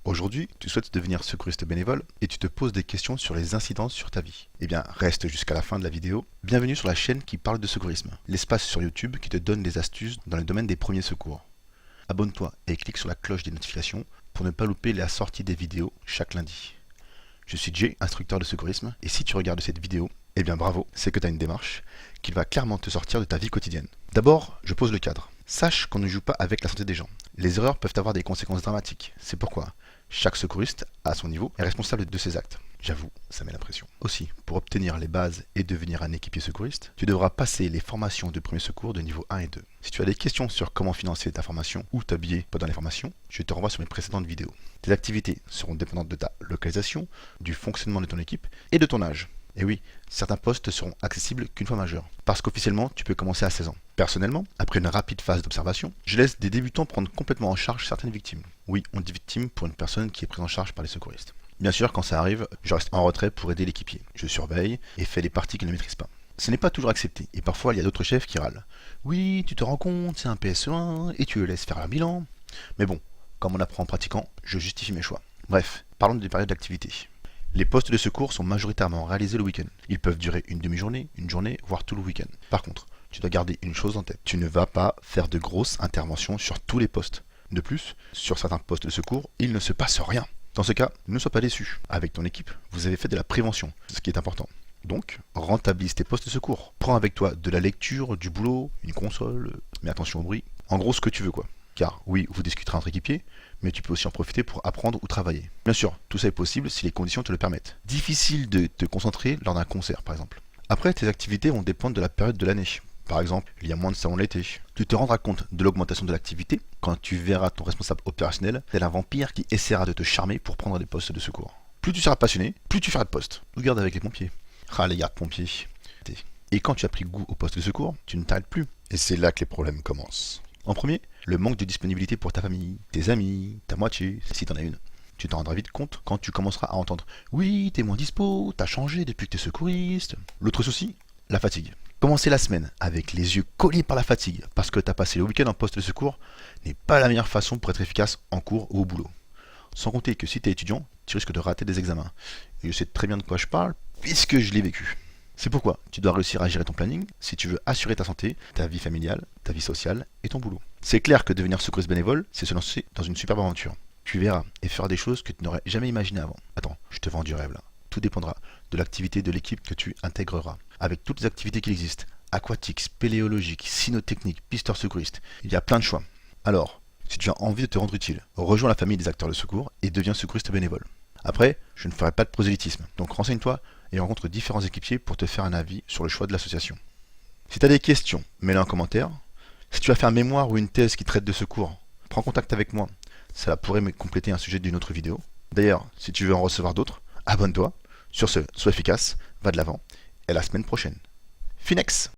Aujourd'hui, tu souhaites devenir secouriste bénévole et tu te poses des questions sur les incidences sur ta vie. Eh bien, reste jusqu'à la fin de la vidéo. Bienvenue sur la chaîne qui parle de secourisme, l'espace sur YouTube qui te donne des astuces dans le domaine des premiers secours. Abonne-toi et clique sur la cloche des notifications pour ne pas louper la sortie des vidéos chaque lundi. Je suis Jay, instructeur de secourisme, et si tu regardes cette vidéo, eh bien bravo, c'est que tu as une démarche qui va clairement te sortir de ta vie quotidienne. D'abord, je pose le cadre. Sache qu'on ne joue pas avec la santé des gens. Les erreurs peuvent avoir des conséquences dramatiques. C'est pourquoi chaque secouriste, à son niveau, est responsable de ses actes. J'avoue, ça met la pression. Aussi, pour obtenir les bases et devenir un équipier secouriste, tu devras passer les formations de premier secours de niveau 1 et 2. Si tu as des questions sur comment financer ta formation ou t'habiller pendant les formations, je te renvoie sur mes précédentes vidéos. Tes activités seront dépendantes de ta localisation, du fonctionnement de ton équipe et de ton âge. Et oui, certains postes seront accessibles qu'une fois majeur, parce qu'officiellement, tu peux commencer à 16 ans. Personnellement, après une rapide phase d'observation, je laisse des débutants prendre complètement en charge certaines victimes. Oui, on dit victime pour une personne qui est prise en charge par les secouristes. Bien sûr, quand ça arrive, je reste en retrait pour aider l'équipier. Je surveille et fais les parties qu'il ne maîtrise pas. Ce n'est pas toujours accepté, et parfois il y a d'autres chefs qui râlent. Oui, tu te rends compte, c'est un PSE1, et tu le laisses faire un bilan. Mais bon, comme on apprend en pratiquant, je justifie mes choix. Bref, parlons des périodes d'activité. Les postes de secours sont majoritairement réalisés le week-end. Ils peuvent durer une demi-journée, une journée, voire tout le week-end. Par contre, tu dois garder une chose en tête. Tu ne vas pas faire de grosses interventions sur tous les postes. De plus, sur certains postes de secours, il ne se passe rien. Dans ce cas, ne sois pas déçu. Avec ton équipe, vous avez fait de la prévention, ce qui est important. Donc, rentabilise tes postes de secours. Prends avec toi de la lecture, du boulot, une console, mais attention au bruit. En gros, ce que tu veux quoi. Car oui, vous discuterez entre équipiers, mais tu peux aussi en profiter pour apprendre ou travailler. Bien sûr, tout ça est possible si les conditions te le permettent. Difficile de te concentrer lors d'un concert, par exemple. Après, tes activités vont dépendre de la période de l'année. Par exemple, il y a moins de salons l'été. Tu te rendras compte de l'augmentation de l'activité quand tu verras ton responsable opérationnel tel un vampire qui essaiera de te charmer pour prendre des postes de secours. Plus tu seras passionné, plus tu feras de postes. Regarde avec les pompiers. Ah, les gardes-pompiers. Et quand tu as pris goût au poste de secours, tu ne t'arrêtes plus. Et c'est là que les problèmes commencent. En premier, le manque de disponibilité pour ta famille, tes amis, ta moitié, si t'en as une. Tu t'en rendras vite compte quand tu commenceras à entendre « Oui, t'es moins dispo, t'as changé depuis que t'es secouriste ». L'autre souci, la fatigue. Commencer la semaine avec les yeux collés par la fatigue parce que t'as passé le week-end en poste de secours n'est pas la meilleure façon pour être efficace en cours ou au boulot. Sans compter que si t'es étudiant, tu risques de rater des examens. Et je sais très bien de quoi je parle puisque je l'ai vécu. C'est pourquoi tu dois réussir à gérer ton planning si tu veux assurer ta santé, ta vie familiale, ta vie sociale et ton boulot. C'est clair que devenir secouriste bénévole, c'est se lancer dans une superbe aventure. Tu verras et feras des choses que tu n'aurais jamais imaginées avant. Attends, je te vends du rêve là. Tout dépendra de l'activité de l'équipe que tu intégreras. Avec toutes les activités qui existent, aquatiques, spéléologiques, cynotechniques, pisteurs secouristes, il y a plein de choix. Alors, si tu as envie de te rendre utile, rejoins la famille des acteurs de secours et deviens secouriste bénévole. Après, je ne ferai pas de prosélytisme, donc renseigne-toi et rencontre différents équipiers pour te faire un avis sur le choix de l'association. Si tu as des questions, mets-les en commentaire. Si tu vas faire un mémoire ou une thèse qui traite de secours, prends contact avec moi. Ça pourrait me compléter un sujet d'une autre vidéo. D'ailleurs, si tu veux en recevoir d'autres, abonne-toi. Sur ce, sois efficace, va de l'avant, et à la semaine prochaine. Finex!